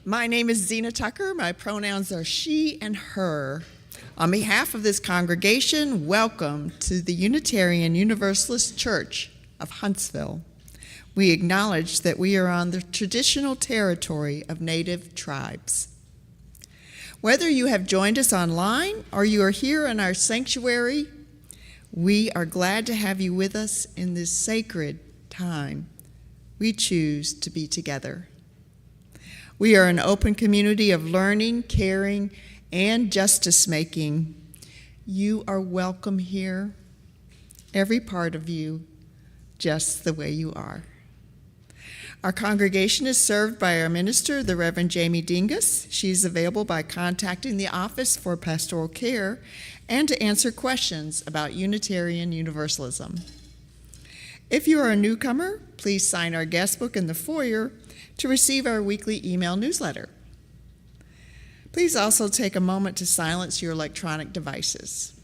My name is Zena Tucker. My pronouns are she and her. On behalf of this congregation, welcome to the Unitarian Universalist Church of Huntsville. We acknowledge that we are on the traditional territory of Native tribes. Whether you have joined us online or you are here in our sanctuary, we are glad to have you with us in this sacred time we choose to be together. We are an open community of learning, caring, and justice-making. You are welcome here, every part of you, just the way you are. Our congregation is served by our minister, the Reverend Jaimie Dingus. She is available by contacting the Office for Pastoral Care and to answer questions about Unitarian Universalism. If you are a newcomer, please sign our guest book in the foyer to receive our weekly email newsletter. Please also take a moment to silence your electronic devices.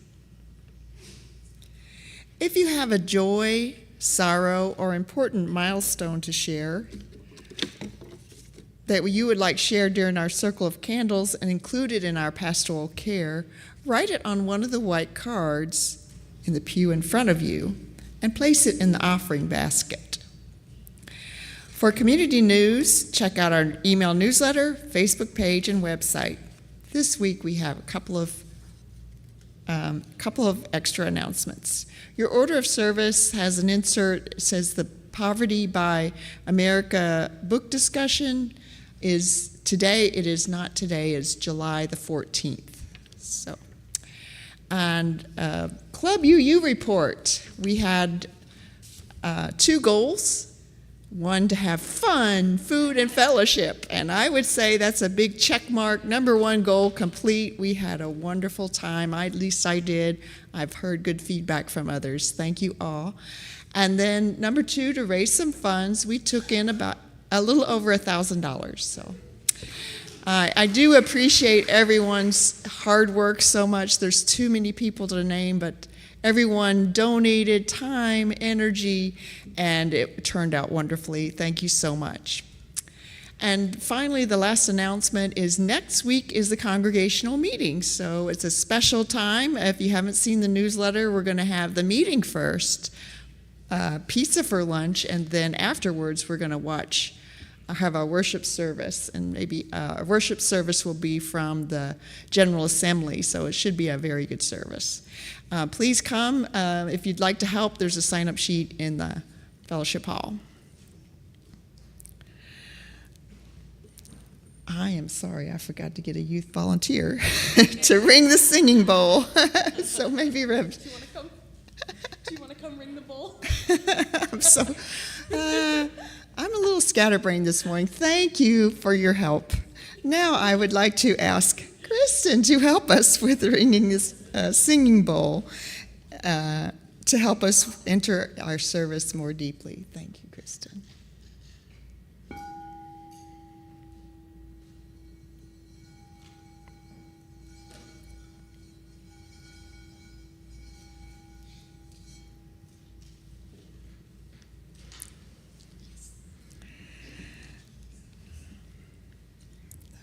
If you have a joy, sorrow, or important milestone to share that you would like shared during our circle of candles and included in our pastoral care, write it on one of the white cards in the pew in front of you and place it in the offering basket. For community news, check out our email newsletter, Facebook page, and website. This week we have a couple of extra announcements. Your order of service has an insert. It says the Poverty by America book discussion is today. It is not today. It's July the 14th. So, and Club UU report. We had 2 goals. One, to have fun, food, and fellowship. And I would say that's a big check mark. Number 1 goal complete. We had a wonderful time. At least I did. I've heard good feedback from others. Thank you all. And then number 2, to raise some funds, we took in about a little over $1,000. So I do appreciate everyone's hard work so much. There's too many people to name, but everyone donated time, energy, and it turned out wonderfully. Thank you so much. And finally, the last announcement is next week is the congregational meeting. So it's a special time. If you haven't seen the newsletter, we're going to have the meeting first, pizza for lunch, and then afterwards we're going to have our worship service. And maybe our worship service will be from the General Assembly, so it should be a very good service. Please come. If you'd like to help, there's a sign-up sheet in the fellowship hall. I am sorry, I forgot to get a youth volunteer to ring the singing bowl. So maybe Rev. Do you want to come ring the bowl? I'm a little scatterbrained this morning. Thank you for your help. Now I would like to ask Kristen to help us with ringing this singing bowl to help us enter our service more deeply. Thank you, Kristen.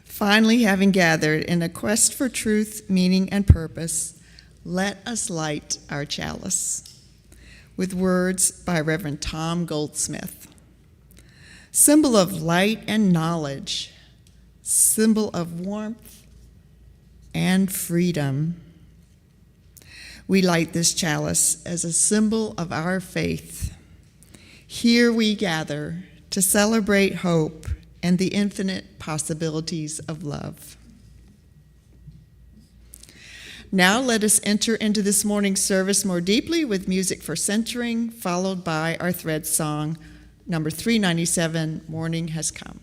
Finally, having gathered in a quest for truth, meaning, and purpose, let us light our chalice with words by Reverend Tom Goldsmith. Symbol of light and knowledge, symbol of warmth and freedom. We light this chalice as a symbol of our faith. Here we gather to celebrate hope and the infinite possibilities of love. Now let us enter into this morning's service more deeply with music for centering, followed by our thread song, number 397, Morning Has Come.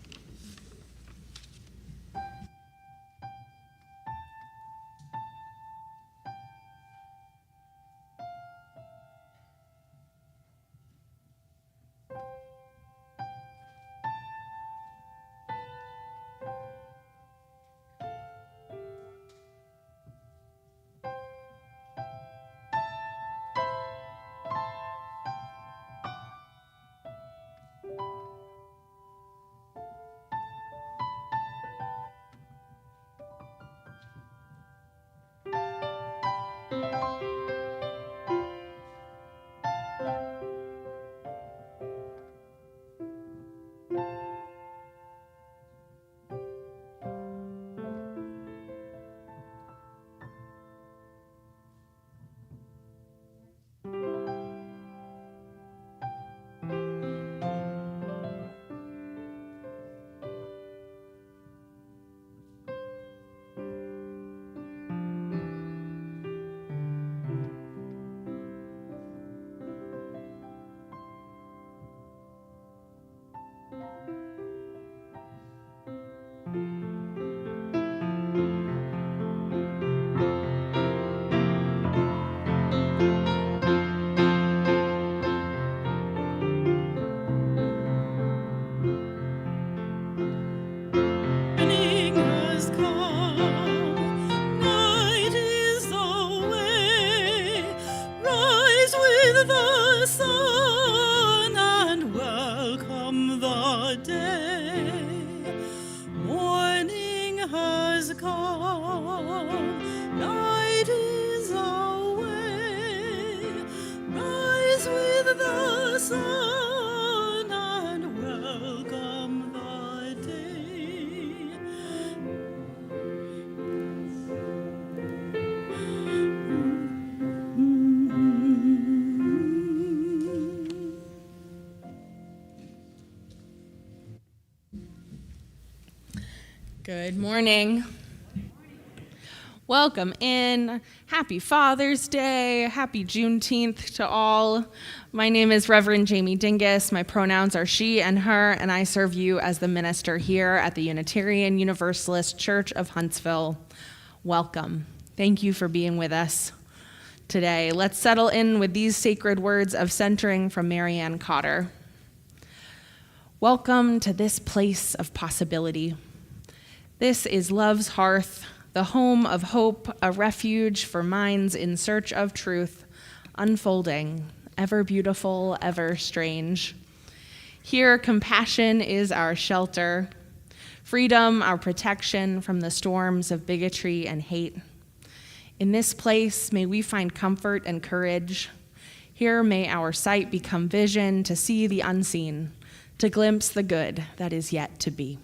Good morning. Welcome in. Happy Father's Day. Happy Juneteenth to all. My name is Reverend Jaimie Dingus. My pronouns are she and her, and I serve you as the minister here at the Unitarian Universalist Church of Huntsville. Welcome. Thank you for being with us today. Let's settle in with these sacred words of centering from Marianne Cotter. Welcome to this place of possibility. This is love's hearth, the home of hope, a refuge for minds in search of truth, unfolding, ever beautiful, ever strange. Here, compassion is our shelter, freedom our protection from the storms of bigotry and hate. In this place, may we find comfort and courage. Here, may our sight become vision to see the unseen, to glimpse the good that is yet to be.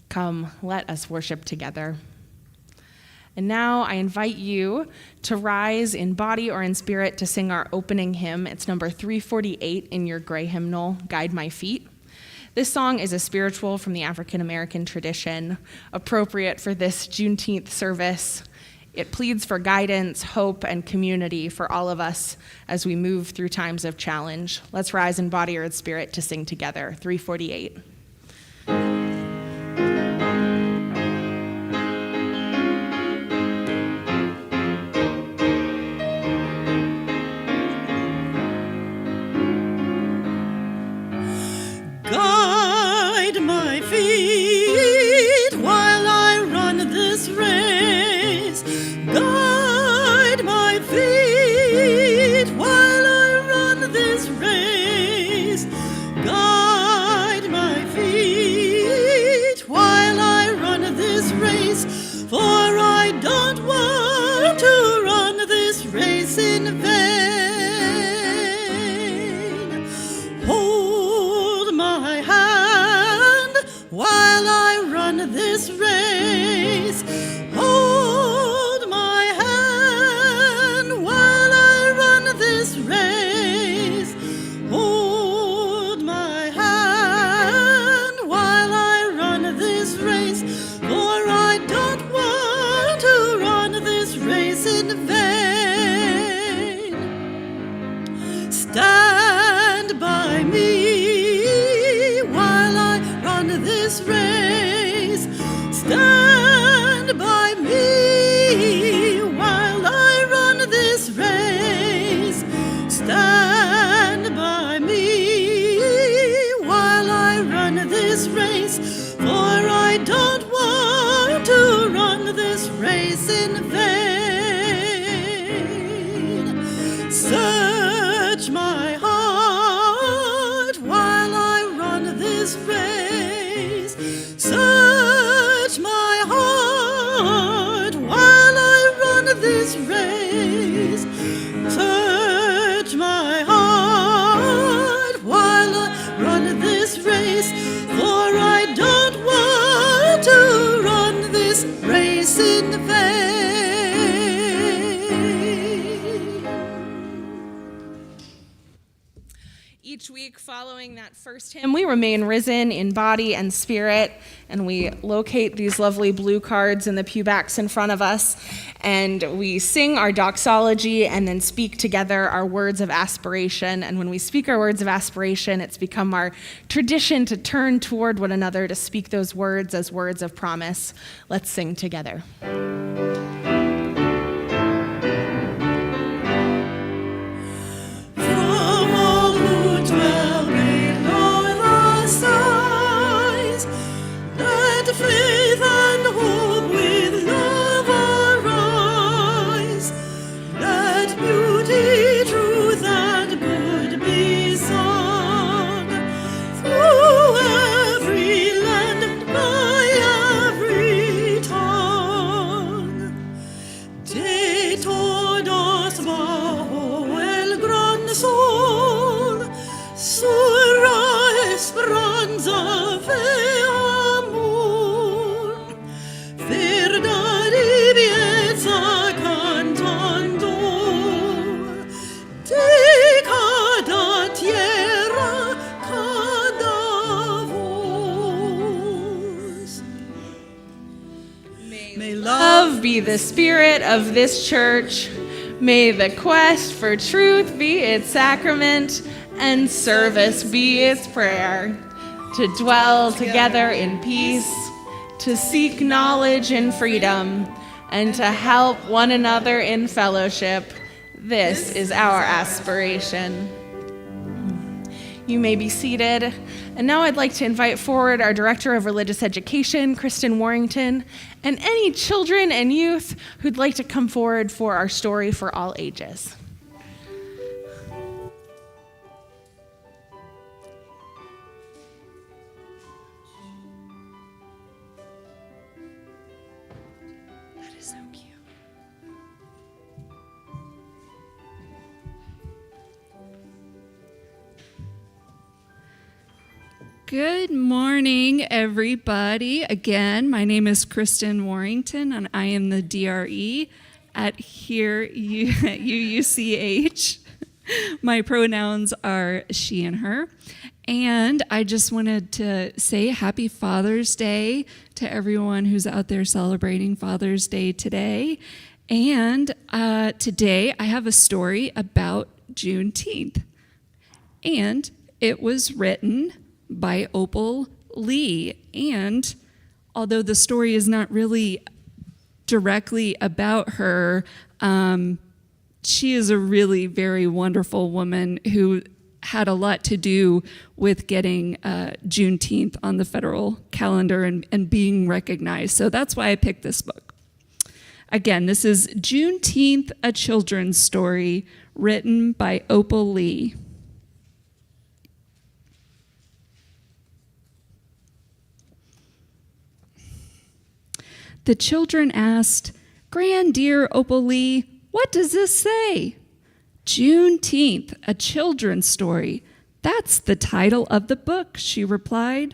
Come, let us worship together. And now I invite you to rise in body or in spirit to sing our opening hymn. It's number 348 in your gray hymnal, Guide My Feet. This song is a spiritual from the African American tradition, appropriate for this Juneteenth service. It pleads for guidance, hope, and community for all of us as we move through times of challenge. Let's rise in body or in spirit to sing together, 348. Search my heart while I run this race, for I don't want to run this race in vain. Each week following that first hymn, we remain risen in body and spirit, and we locate these lovely blue cards in the pew backs in front of us, and we sing our doxology and then speak together our words of aspiration. And when we speak our words of aspiration, it's become our tradition to turn toward one another to speak those words as words of promise. Let's sing together. Faith and hope with love arise. Let beauty, truth, and good be sung through every land and by every tongue. De todos bajo el gran sol, surra esperanza fe. Love be the spirit of this church. May the quest for truth be its sacrament and service be its prayer. To dwell together in peace, to seek knowledge in freedom, and to help one another in fellowship. This is our aspiration. You may be seated. And now I'd like to invite forward our Director of Religious Education, Kristen Warrington, and any children and youth who'd like to come forward for our story for all ages. That is so cute. Good morning, everybody. Again, my name is Kristen Warrington, and I am the DRE at here at UUCH. My pronouns are she and her. And I just wanted to say Happy Father's Day to everyone who's out there celebrating Father's Day today. And today I have a story about Juneteenth. And it was written by Opal Lee. And although the story is not really directly about her, she is a really very wonderful woman who had a lot to do with getting Juneteenth on the federal calendar and being recognized. So that's why I picked this book. Again, this is Juneteenth, a Children's Story, written by Opal Lee. The children asked, "Grand dear Opal Lee, what does this say?" "Juneteenth, a children's story. That's the title of the book," she replied.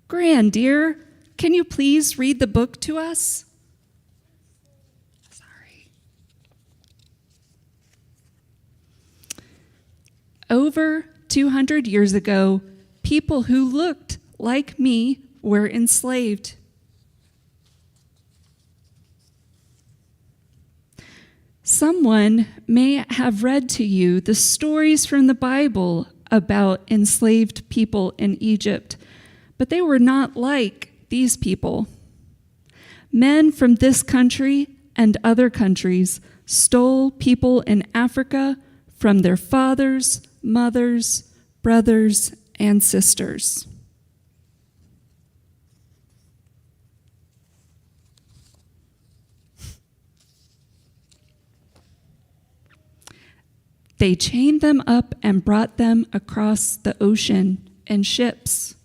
"Grand dear, can you please read the book to us?" Sorry. Over 200 years ago, people who looked like me were enslaved. Someone may have read to you the stories from the Bible about enslaved people in Egypt, but they were not like these people. Men from this country and other countries stole people in Africa from their fathers, mothers, brothers, and sisters. They chained them up and brought them across the ocean in ships.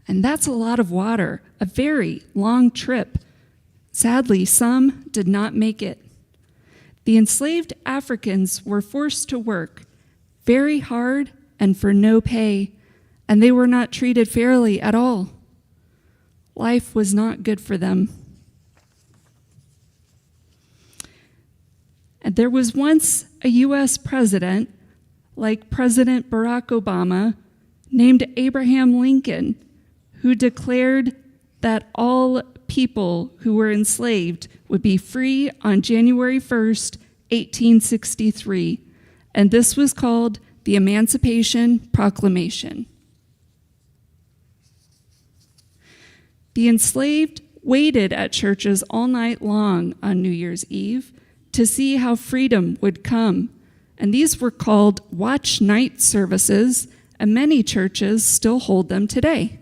And that's a lot of water, a very long trip. Sadly, some did not make it. The enslaved Africans were forced to work very hard and for no pay, and they were not treated fairly at all. Life was not good for them. And there was once a U.S. president, like President Barack Obama, named Abraham Lincoln, who declared that all people who were enslaved would be free on January 1st, 1863, and this was called the Emancipation Proclamation. The enslaved waited at churches all night long on New Year's Eve to see how freedom would come, and these were called watch night services, and many churches still hold them today.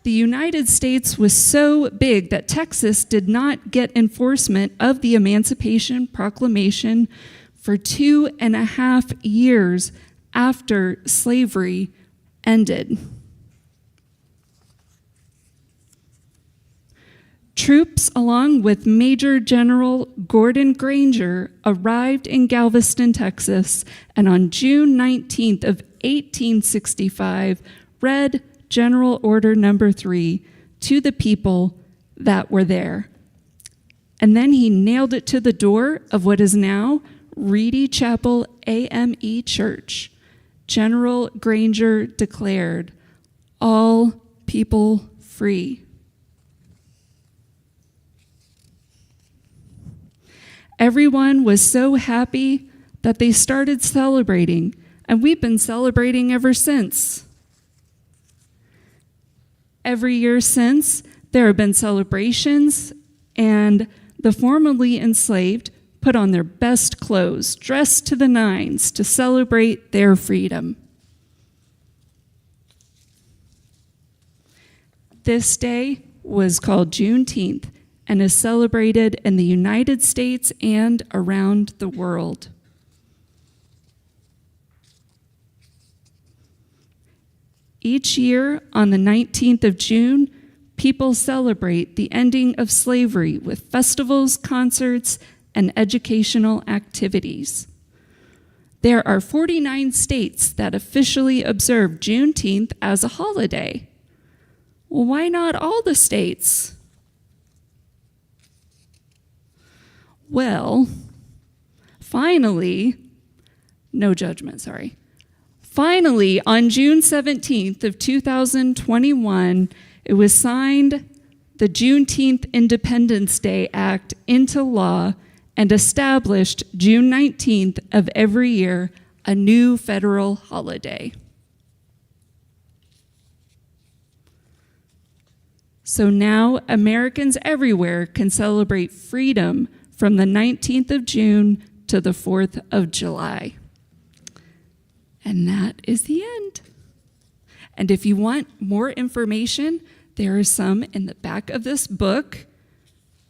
The United States was so big that Texas did not get enforcement of the Emancipation Proclamation for 2.5 years after slavery ended. Troops, along with Major General Gordon Granger, arrived in Galveston, Texas, and on June 19th of 1865, read General Order Number 3 to the people that were there. And then he nailed it to the door of what is now Reedy Chapel AME Church. General Granger declared, "All people free." Everyone was so happy that they started celebrating, and we've been celebrating ever since. Every year since, there have been celebrations, and the formerly enslaved put on their best clothes, dressed to the nines, to celebrate their freedom. This day was called Juneteenth and is celebrated in the United States and around the world. Each year, on the 19th of June, people celebrate the ending of slavery with festivals, concerts, and educational activities. There are 49 states that officially observe Juneteenth as a holiday. Well, why not all the states? Well, finally, no judgment, sorry. Finally, on June 17th of 2021, it was signed the Juneteenth Independence Day Act into law and established June 19th of every year a new federal holiday. So now Americans everywhere can celebrate freedom from the 19th of June to the 4th of July. And that is the end. And if you want more information, there is some in the back of this book.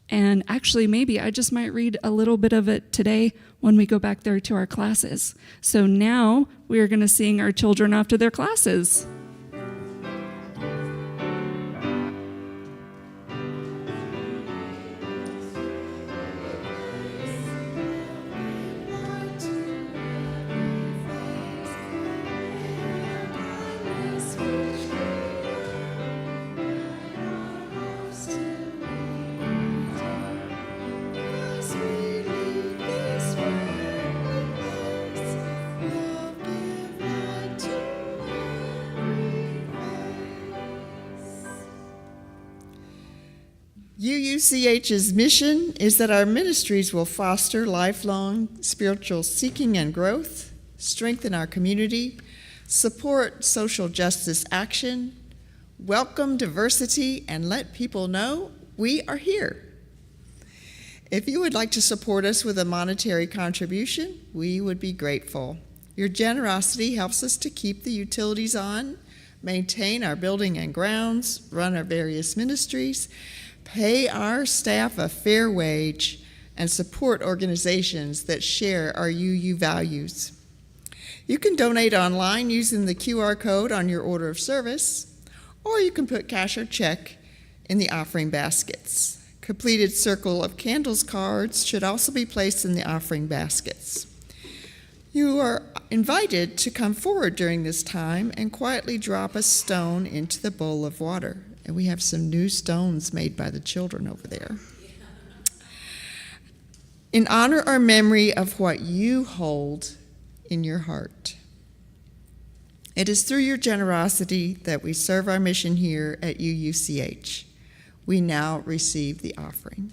And actually, maybe I just might read a little bit of it today when we go back there to our classes. So now we are going to sing our children off to their classes. UUCH's mission is that our ministries will foster lifelong spiritual seeking and growth, strengthen our community, support social justice action, welcome diversity, and let people know we are here. If you would like to support us with a monetary contribution, we would be grateful. Your generosity helps us to keep the utilities on, maintain our building and grounds, run our various ministries, pay our staff a fair wage, and support organizations that share our UU values. You can donate online using the QR code on your order of service, or you can put cash or check in the offering baskets. Completed circle of candles cards should also be placed in the offering baskets. You are invited to come forward during this time and quietly drop a stone into the bowl of water. And we have some new stones made by the children over there. In honor or memory of what you hold in your heart. It is through your generosity that we serve our mission here at UUCH. We now receive the offering.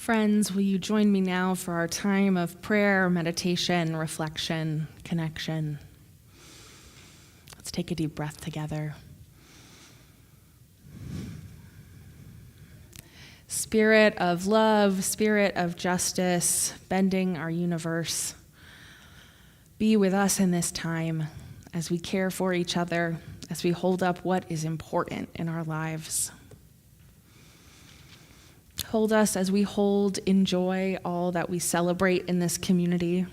Friends, will you join me now for our time of prayer, meditation, reflection, connection? Let's take a deep breath together. Spirit of love, spirit of justice, bending our universe, be with us in this time as we care for each other, as we hold up what is important in our lives. Hold us as we enjoy all that we celebrate in this community.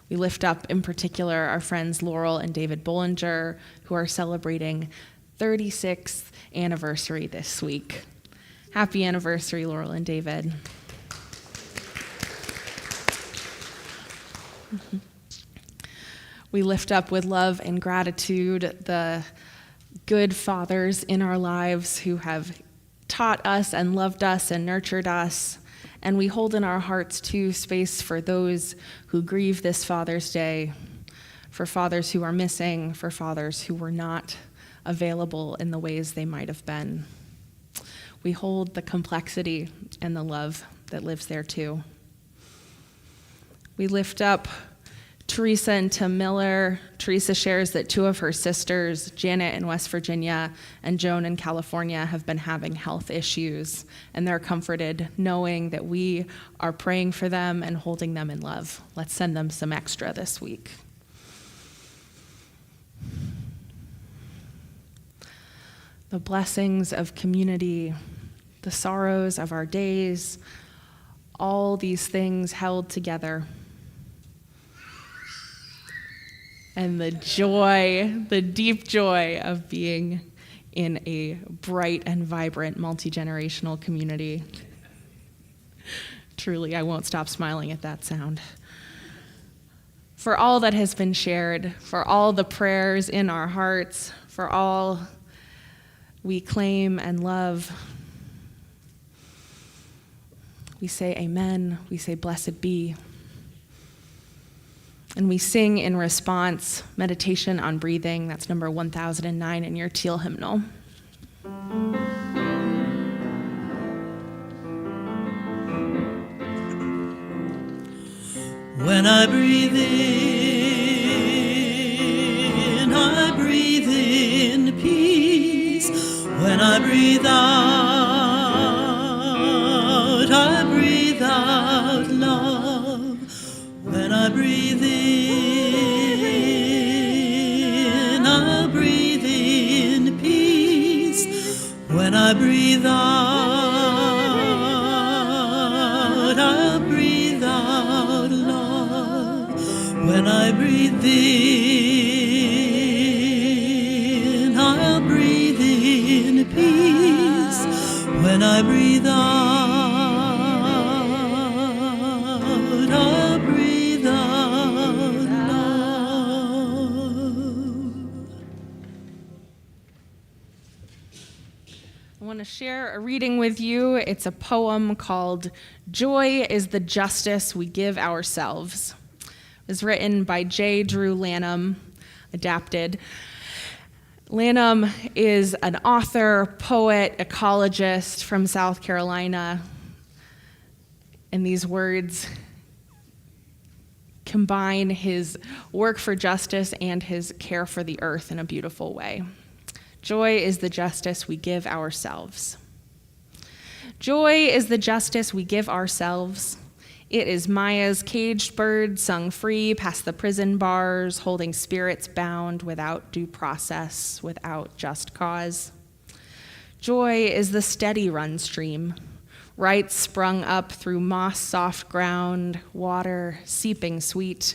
We lift up, in particular, our friends Laurel and David Bollinger, who are celebrating 36th anniversary this week. Happy anniversary, Laurel and David. We lift up with love and gratitude the good fathers in our lives who have taught us and loved us and nurtured us. And we hold in our hearts, too, space for those who grieve this Father's Day, for fathers who are missing, for fathers who were not available in the ways they might have been. We hold the complexity and the love that lives there, too. We lift up Teresa and Tim Miller. Teresa shares that two of her sisters, Janet in West Virginia and Joan in California, have been having health issues, and they're comforted knowing that we are praying for them and holding them in love. Let's send them some extra this week. The blessings of community, the sorrows of our days, all these things held together. and the joy, the deep joy of being in a bright and vibrant multi-generational community. Truly, I won't stop smiling at that sound. For all that has been shared, for all the prayers in our hearts, for all we claim and love, we say amen, we say blessed be. And we sing in response, meditation on breathing. That's number 1009 in your teal hymnal. When I breathe in peace. When I breathe out love. When I breathe in, I breathe in peace. When I breathe out, I breathe out love. When I breathe in, I'll breathe in peace. When I breathe out, I'll breathe out love. I want to share a reading with you. It's a poem called Joy is the Justice We Give Ourselves. It was written by J. Drew Lanham, adapted. Lanham is an author, poet, ecologist from South Carolina. And these words combine his work for justice and his care for the earth in a beautiful way. Joy is the justice we give ourselves. Joy is the justice we give ourselves. It is Maya's caged bird sung free past the prison bars, holding spirits bound without due process, without just cause. Joy is the steady run stream, rights sprung up through moss-soft ground, water seeping sweet,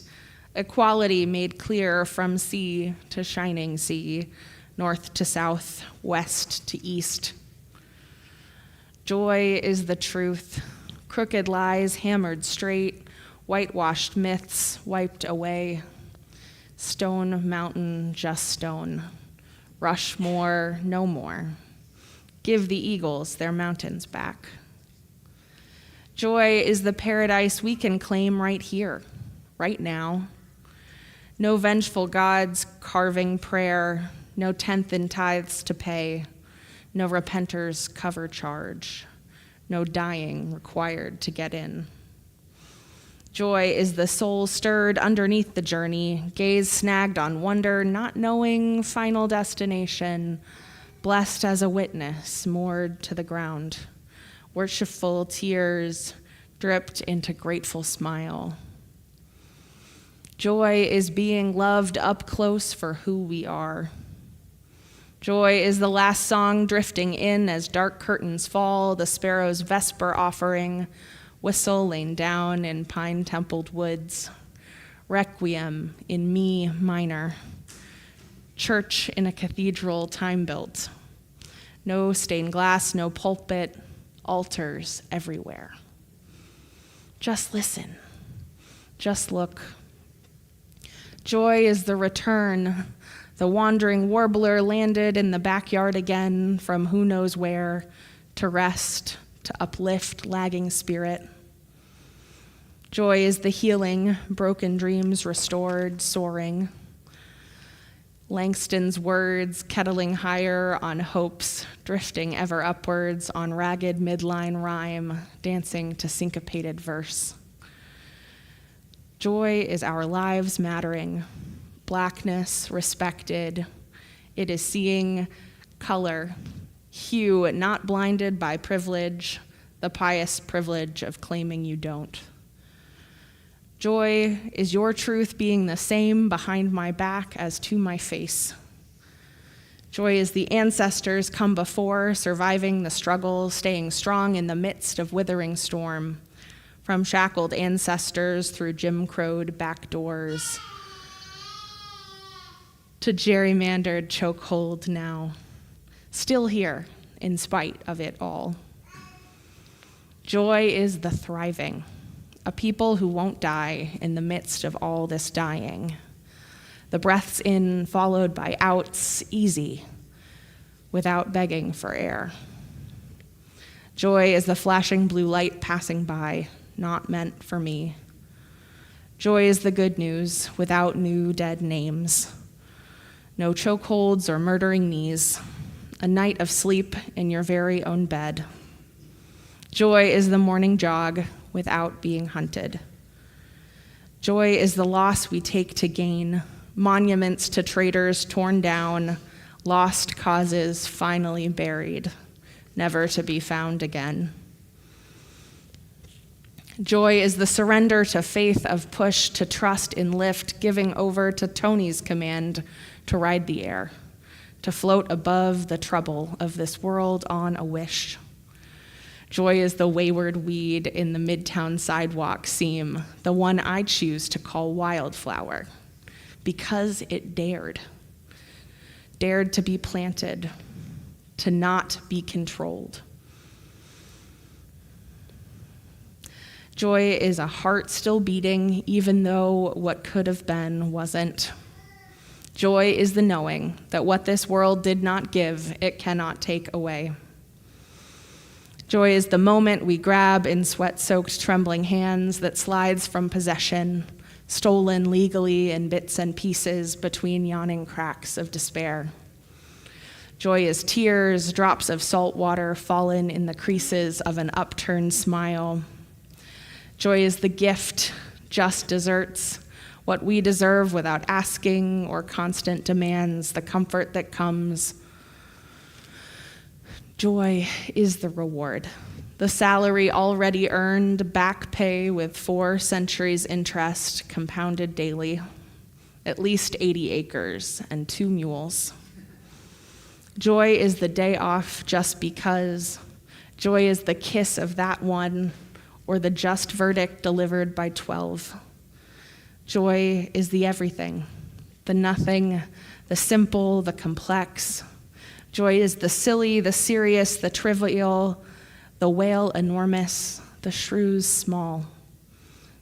equality made clear from sea to shining sea, north to south, west to east. Joy is the truth, crooked lies hammered straight, whitewashed myths wiped away. Stone Mountain, just stone. Rushmore, no more. Give the eagles their mountains back. Joy is the paradise we can claim right here, right now. No vengeful gods carving prayer, no tenth in tithes to pay, no repenters cover charge, no dying required to get in. Joy is the soul stirred underneath the journey, gaze snagged on wonder, not knowing final destination, blessed as a witness, moored to the ground, worshipful tears dripped into grateful smile. Joy is being loved up close for who we are. Joy is the last song drifting in as dark curtains fall, the sparrow's vesper offering, whistle laying down in pine-templed woods, requiem in mi minor, church in a cathedral time-built, no stained glass, no pulpit, altars everywhere. Just listen, just look. Joy is the return. The wandering warbler landed in the backyard again from who knows where to rest, to uplift lagging spirit. Joy is the healing, broken dreams restored, soaring. Langston's words kettling higher on hopes, drifting ever upwards on ragged midline rhyme, dancing to syncopated verse. Joy is our lives mattering. Blackness respected. It is seeing color, hue, not blinded by privilege, the pious privilege of claiming you don't. Joy is your truth being the same behind my back as to my face. Joy is the ancestors come before, surviving the struggle, staying strong in the midst of withering storm, from shackled ancestors through Jim Crowed back doors. to gerrymandered chokehold now, still here in spite of it all. Joy is the thriving, a people who won't die in the midst of all this dying. The breaths in followed by outs, easy, without begging for air. Joy is the flashing blue light passing by, not meant for me. Joy is the good news without new dead names. No chokeholds or murdering knees. A night of sleep in your very own bed. Joy is the morning jog without being hunted. Joy is the loss we take to gain. Monuments to traitors torn down. Lost causes finally buried, never to be found again. Joy is the surrender to faith of push, to trust in lift, giving over to Tony's command to ride the air, to float above the trouble of this world on a wish. Joy is the wayward weed in the midtown sidewalk seam, the one I choose to call wildflower, because it dared to be planted, to not be controlled. Joy is a heart still beating, even though what could have been wasn't. Joy is the knowing that what this world did not give, it cannot take away. Joy is the moment we grab in sweat-soaked, trembling hands that slides from possession, stolen legally in bits and pieces between yawning cracks of despair. Joy is tears, drops of salt water fallen in the creases of an upturned smile. Joy is the gift, just desserts, what we deserve without asking or constant demands, the comfort that comes. Joy is the reward, the salary already earned, back pay with 4 centuries interest, compounded daily, at least 80 acres and 2 mules. Joy is the day off just because. Joy is the kiss of that one, or the just verdict delivered by 12. Joy is the everything, the nothing, the simple, the complex. Joy is the silly, the serious, the trivial, the whale enormous, the shrews small.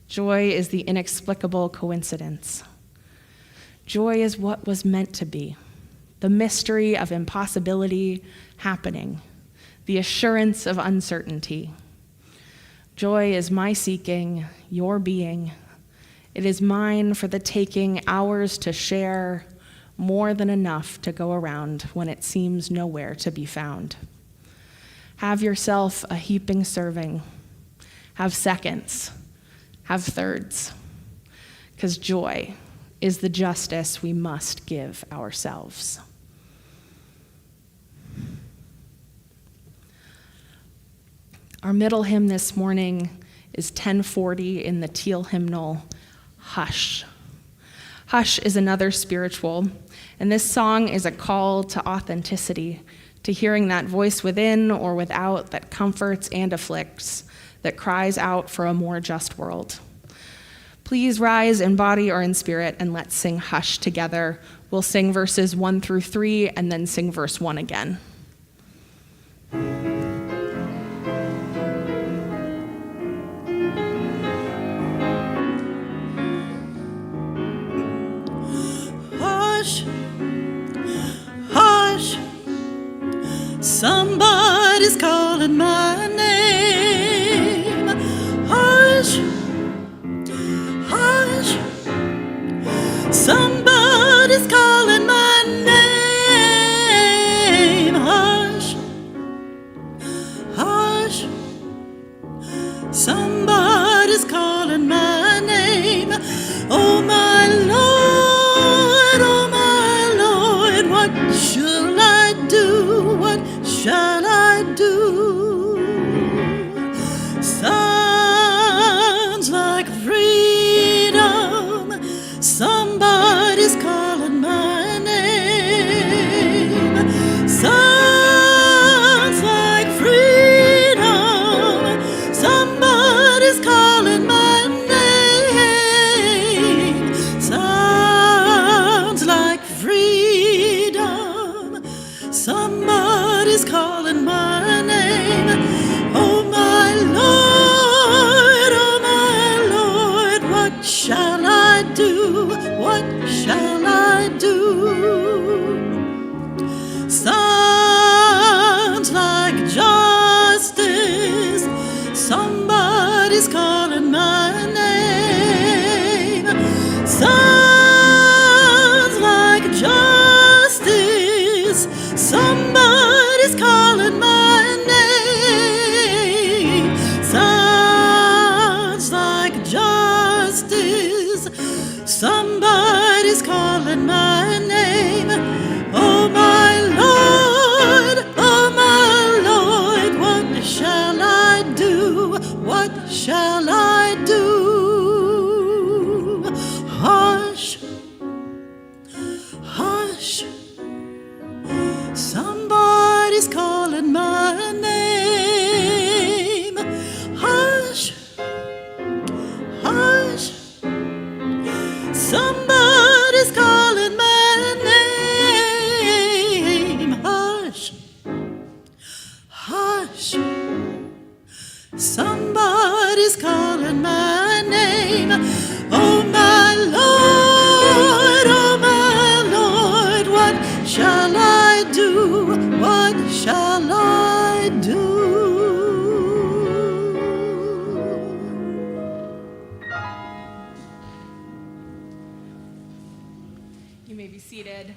Joy is the inexplicable coincidence. Joy is what was meant to be, the mystery of impossibility happening, the assurance of uncertainty. Joy is my seeking, your being. It is mine for the taking, ours to share, more than enough to go around when it seems nowhere to be found. Have yourself a heaping serving. Have seconds. Have thirds. 'Cause joy is the justice we must give ourselves. Our middle hymn this morning is 1040 in the Teal hymnal, Hush. Hush is another spiritual, and this song is a call to authenticity, to hearing that voice within or without that comforts and afflicts, that cries out for a more just world. Please rise in body or in spirit, and let's sing Hush together. We'll sing verses 1 through 3 and then sing verse 1 again. Hush, somebody's calling my name. Hush, hush, somebody's calling my name. Hush, hush, somebody's calling my name. Oh my Lord, oh my Lord, what shall I do? What shall I do? Sounds like freedom. Somebody's calling my name. Sounds like freedom. Somebody's calling my name. Sounds like freedom. somebody's calling my name. Oh my Lord, what shall I do? What shall I do? Sounds like justice. Somebody's calling my name. Sounds like justice. Somebody's calling my name. Sounds like justice. Somebody's calling my name. Oh my Lord, what shall I do? What shall I do? Hush, hush, somebody's calling my name. Hush, hush, somebody's calling my name. Hush, hush, somebody's calling my name. Oh my Lord, what shall I do? What shall I do? You may be seated.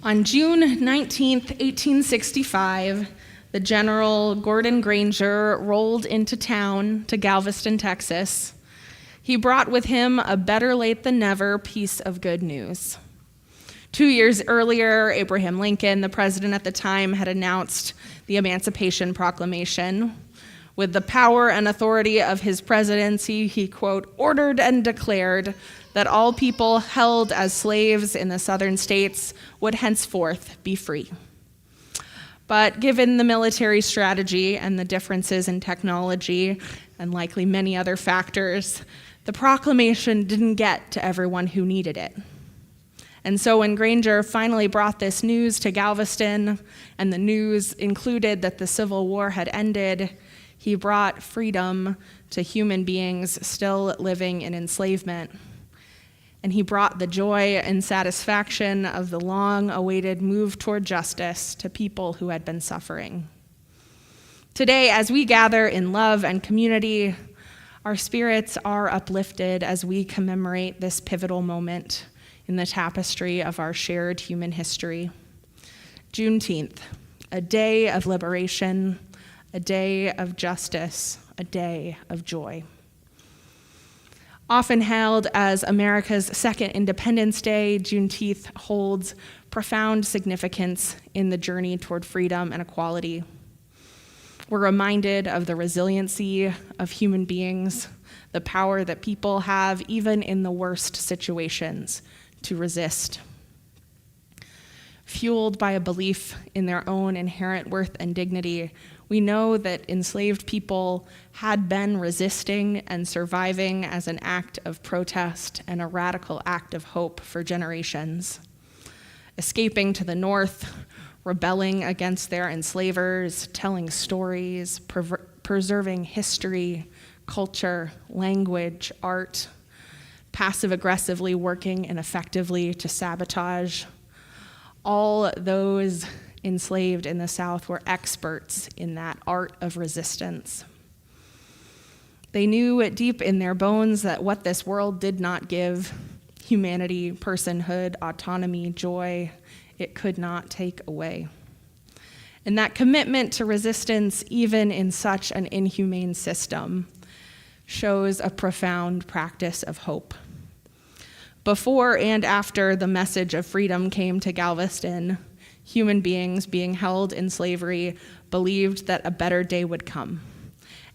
On June 19th, 1865, the General Gordon Granger rolled into town to Galveston, Texas. He brought with him a better late than never piece of good news. 2 years earlier, Abraham Lincoln, the president at the time, had announced the Emancipation Proclamation. With the power and authority of his presidency, he, quote, ordered and declared that all people held as slaves in the southern states would henceforth be free. But given the military strategy and the differences in technology, and likely many other factors, the proclamation didn't get to everyone who needed it. And so when Granger finally brought this news to Galveston, and the news included that the Civil War had ended, he brought freedom to human beings still living in enslavement. And he brought the joy and satisfaction of the long-awaited move toward justice to people who had been suffering. Today, as we gather in love and community, our spirits are uplifted as we commemorate this pivotal moment in the tapestry of our shared human history. Juneteenth, a day of liberation, a day of justice, a day of joy. Often hailed as America's second Independence Day, Juneteenth holds profound significance in the journey toward freedom and equality. We're reminded of the resiliency of human beings, the power that people have, even in the worst situations, to resist. Fueled by a belief in their own inherent worth and dignity, we know that enslaved people had been resisting and surviving as an act of protest and a radical act of hope for generations. Escaping to the north, rebelling against their enslavers, telling stories, preserving history, culture, language, art, passive-aggressively working and effectively to sabotage. All those enslaved in the South were experts in that art of resistance. They knew deep in their bones that what this world did not give, humanity, personhood, autonomy, joy, it could not take away. And that commitment to resistance, even in such an inhumane system, shows a profound practice of hope. Before and after the message of freedom came to Galveston, human beings being held in slavery believed that a better day would come,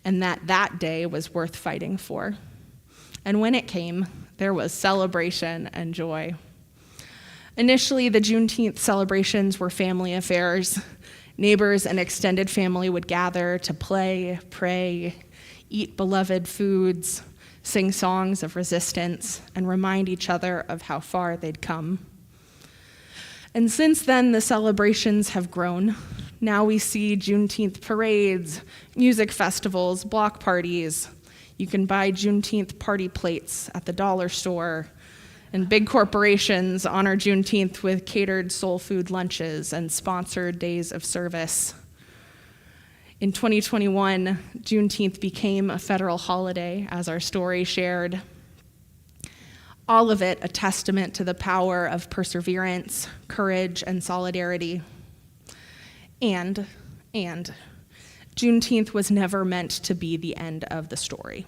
and that that day was worth fighting for. And when it came, there was celebration and joy. Initially, the Juneteenth celebrations were family affairs. Neighbors and extended family would gather to play, pray, eat beloved foods, sing songs of resistance, and remind each other of how far they'd come. And since then, the celebrations have grown. Now we see Juneteenth parades, music festivals, block parties. You can buy Juneteenth party plates at the dollar store, and big corporations honor Juneteenth with catered soul food lunches and sponsored days of service. In 2021, Juneteenth became a federal holiday, as our story shared. All of it a testament to the power of perseverance, courage, and solidarity. And Juneteenth was never meant to be the end of the story.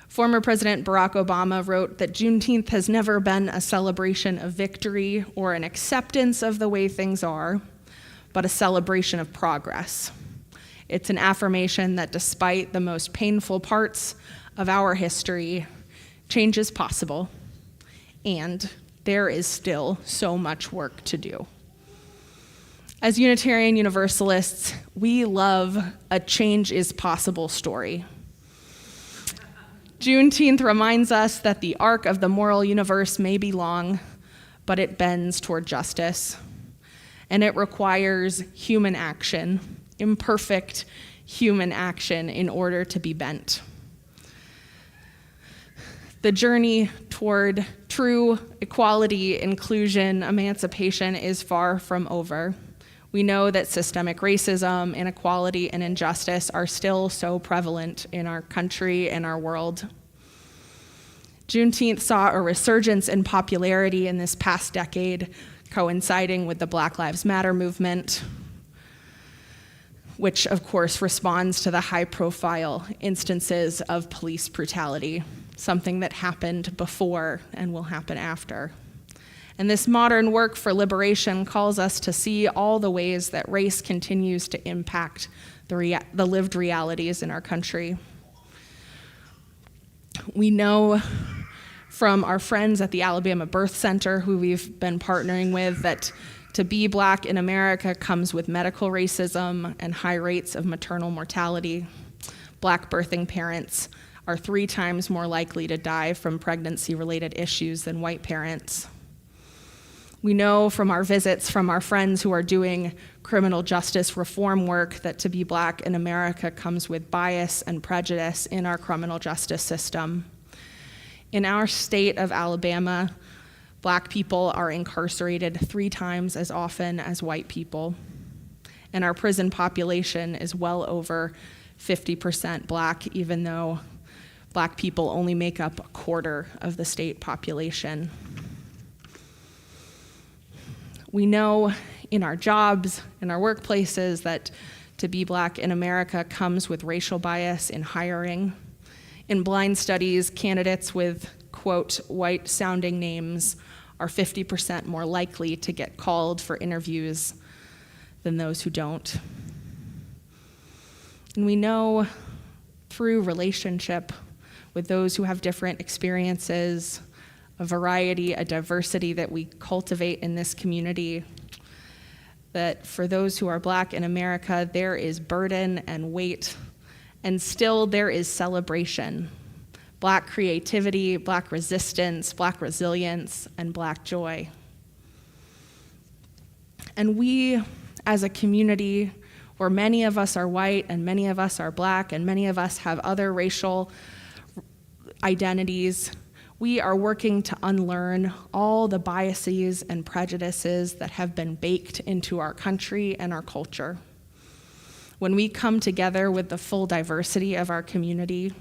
Former President Barack Obama wrote that Juneteenth has never been a celebration of victory or an acceptance of the way things are, but a celebration of progress. It's an affirmation that despite the most painful parts of our history, change is possible, and there is still so much work to do. As Unitarian Universalists, we love a change is possible story. Juneteenth reminds us that the arc of the moral universe may be long, but it bends toward justice, and it requires human action, imperfect human action, in order to be bent. The journey toward true equality, inclusion, emancipation is far from over. We know that systemic racism, inequality, and injustice are still so prevalent in our country and our world. Juneteenth saw a resurgence in popularity in this past decade, coinciding with the Black Lives Matter movement, which of course responds to the high-profile instances of police brutality, something that happened before and will happen after. And this modern work for liberation calls us to see all the ways that race continues to impact the lived realities in our country. We know from our friends at the Alabama Birth Center, who we've been partnering with, that to be Black in America comes with medical racism and high rates of maternal mortality. Black birthing parents are 3 times more likely to die from pregnancy-related issues than white parents. We know from our visits from our friends who are doing criminal justice reform work that to be Black in America comes with bias and prejudice in our criminal justice system. In our state of Alabama, Black people are incarcerated 3 times as often as white people, and our prison population is well over 50% Black, even though Black people only make up 1/4 of the state population. We know in our jobs, in our workplaces, that to be Black in America comes with racial bias in hiring. In blind studies, candidates with, quote, white-sounding names are 50% more likely to get called for interviews than those who don't. And we know through relationship with those who have different experiences, a variety, a diversity that we cultivate in this community, that for those who are Black in America, there is burden and weight, and still there is celebration. Black creativity, Black resistance, Black resilience, and Black joy. And we, as a community, where many of us are white and many of us are Black and many of us have other racial identities, we are working to unlearn all the biases and prejudices that have been baked into our country and our culture. When we come together with the full diversity of our community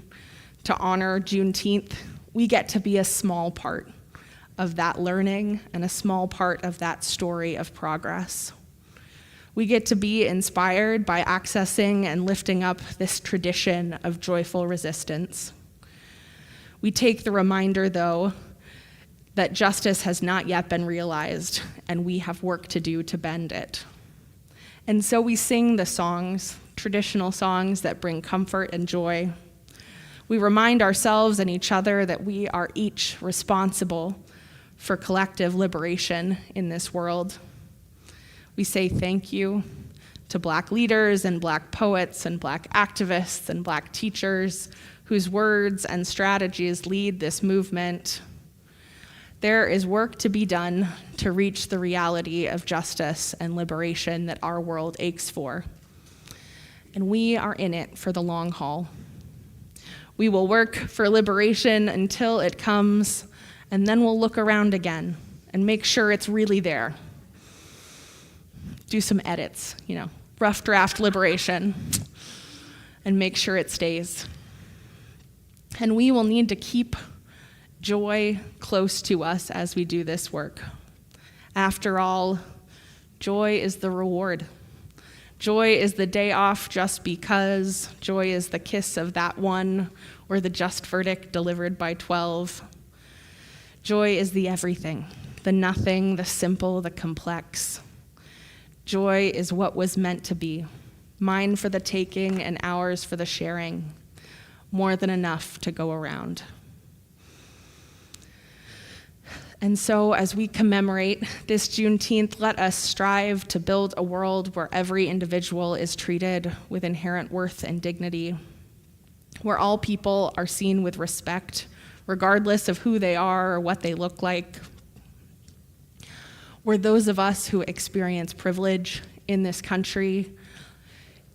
to honor Juneteenth, we get to be a small part of that learning and a small part of that story of progress. We get to be inspired by accessing and lifting up this tradition of joyful resistance. We take the reminder, though, that justice has not yet been realized, and we have work to do to bend it. And so we sing the songs, traditional songs that bring comfort and joy. We remind ourselves and each other that we are each responsible for collective liberation in this world. We say thank you to Black leaders and Black poets and Black activists and Black teachers whose words and strategies lead this movement. There is work to be done to reach the reality of justice and liberation that our world aches for. And we are in it for the long haul. We will work for liberation until it comes, and then we'll look around again and make sure it's really there. Do some edits, rough draft liberation, and make sure it stays. And we will need to keep joy close to us as we do this work. After all, joy is the reward. Joy is the day off just because. Joy is the kiss of that one, or the just verdict delivered by 12. Joy is the everything, the nothing, the simple, the complex. Joy is what was meant to be, mine for the taking and ours for the sharing, more than enough to go around. And so as we commemorate this Juneteenth, let us strive to build a world where every individual is treated with inherent worth and dignity, where all people are seen with respect, regardless of who they are or what they look like, where those of us who experience privilege in this country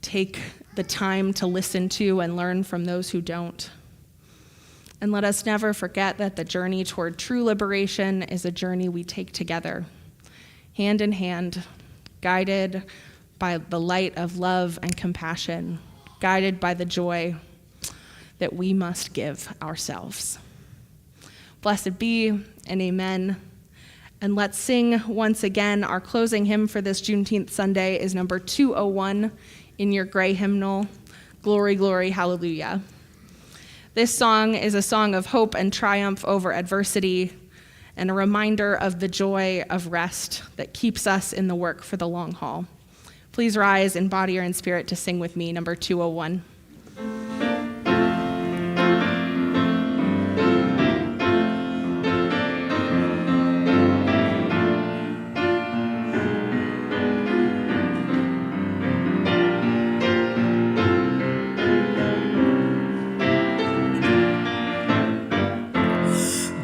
take the time to listen to and learn from those who don't. And let us never forget that the journey toward true liberation is a journey we take together, hand in hand, guided by the light of love and compassion, guided by the joy that we must give ourselves. Blessed be, and amen. And let's sing once again. Our closing hymn for this Juneteenth Sunday is number 201 in your gray hymnal, Glory, Glory, Hallelujah. This song is a song of hope and triumph over adversity, and a reminder of the joy of rest that keeps us in the work for the long haul. Please rise in body or in spirit to sing with me, number 201.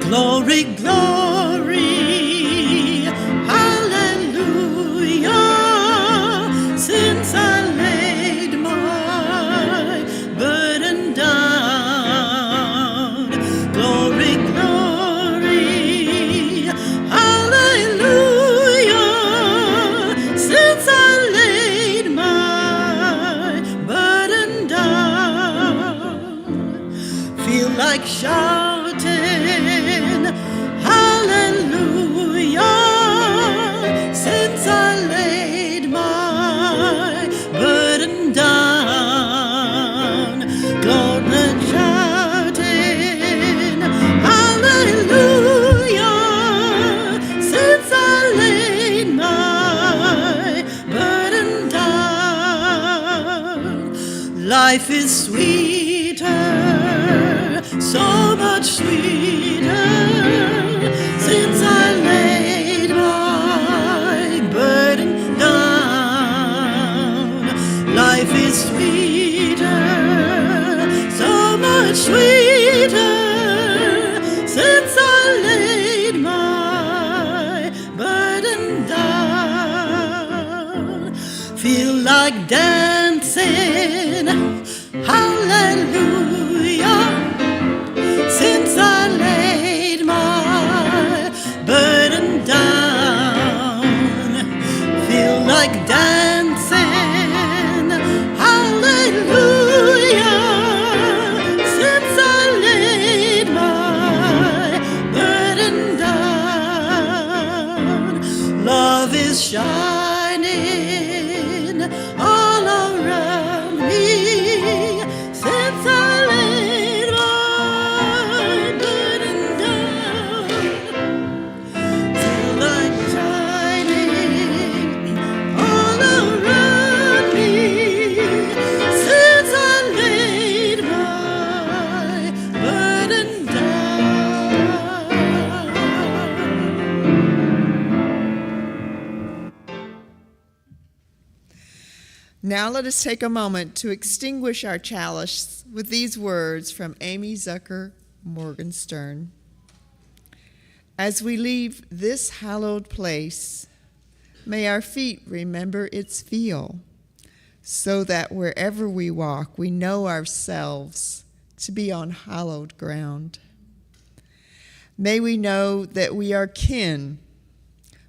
Glory, glory, hallelujah, since I laid my burden down. Glory, glory, hallelujah, since I laid my burden down. Feel like shouting, hallelujah, since I laid my burden down. Glory, shouting, hallelujah, since I laid my burden down. Life is sweeter, so much sweeter, since I laid my burden down. Life is sweeter, so much sweeter, since I laid my burden down. Feel like dancing, hallelujah, since I laid my burden down. Feel like dancing, hallelujah, since I laid my burden down. Love is shining all around me, since I laid my burden down. Feel like shining all around me, since I laid my burden down. Now let us take a moment to extinguish our chalice with these words from Amy Zucker Morgenstern. As we leave this hallowed place, may our feet remember its feel, so that wherever we walk, we know ourselves to be on hallowed ground. May we know that we are kin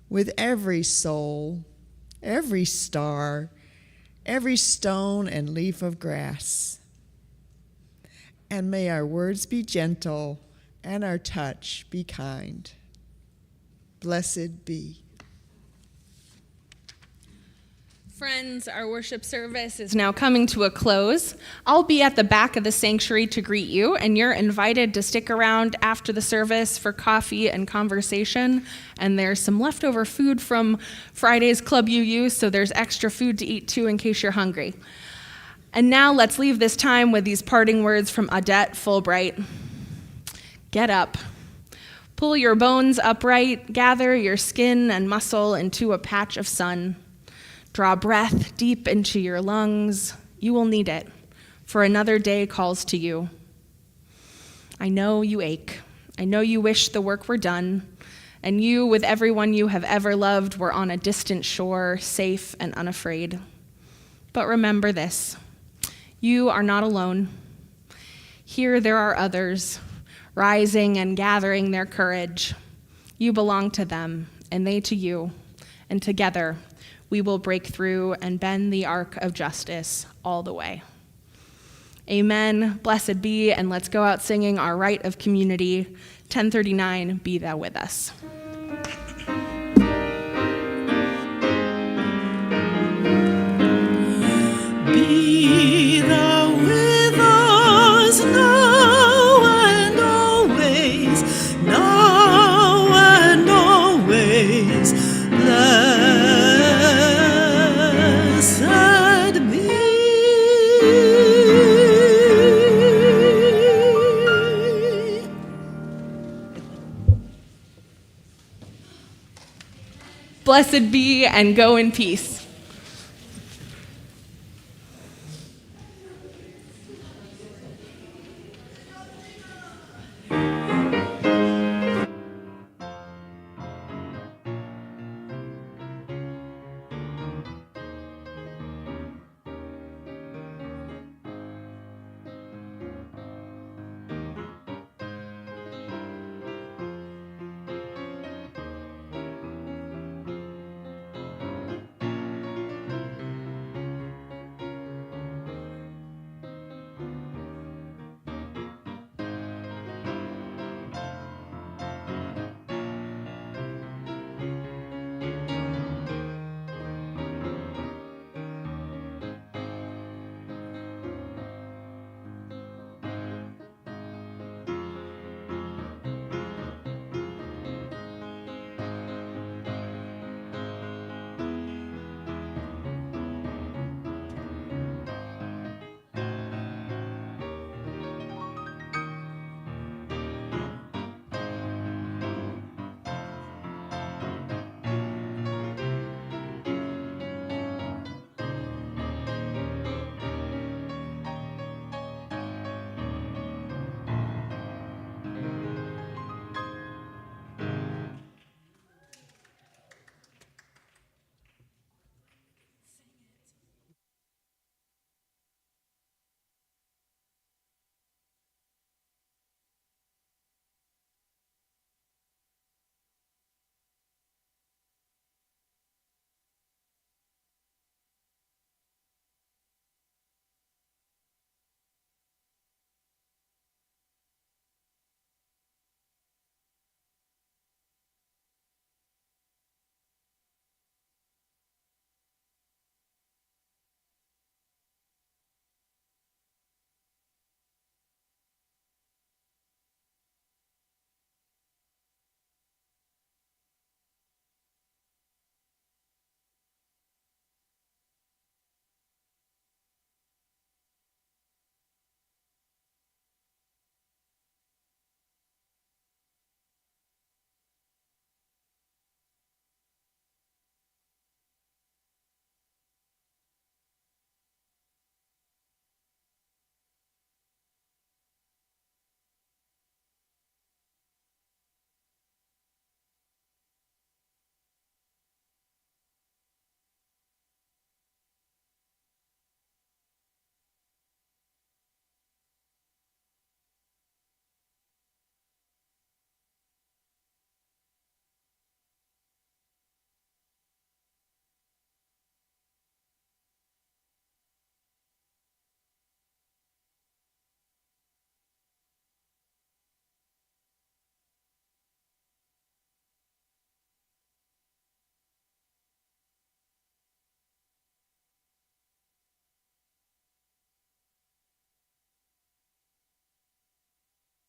with every soul, every star, every stone and leaf of grass. And may our words be gentle and our touch be kind. Blessed be. Friends, our worship service is now coming to a close. I'll be at the back of the sanctuary to greet you, and you're invited to stick around after the service for coffee and conversation. And there's some leftover food from Friday's Club UU, so there's extra food to eat too in case you're hungry. And now let's leave this time with these parting words from Odette Fulbright. Get up. Pull your bones upright, gather your skin and muscle into a patch of sun. Draw breath deep into your lungs. You will need it, for another day calls to you. I know you ache. I know you wish the work were done, and you, with everyone you have ever loved, were on a distant shore, safe and unafraid. But remember this, you are not alone. Here there are others, rising and gathering their courage. You belong to them, and they to you, and together, we will break through and bend the arc of justice all the way. Amen. Blessed be, and let's go out singing our rite of community. 1039, Be Thou With Us. Be thou with us now and always, now and always. Blessed be. Blessed be, and go in peace.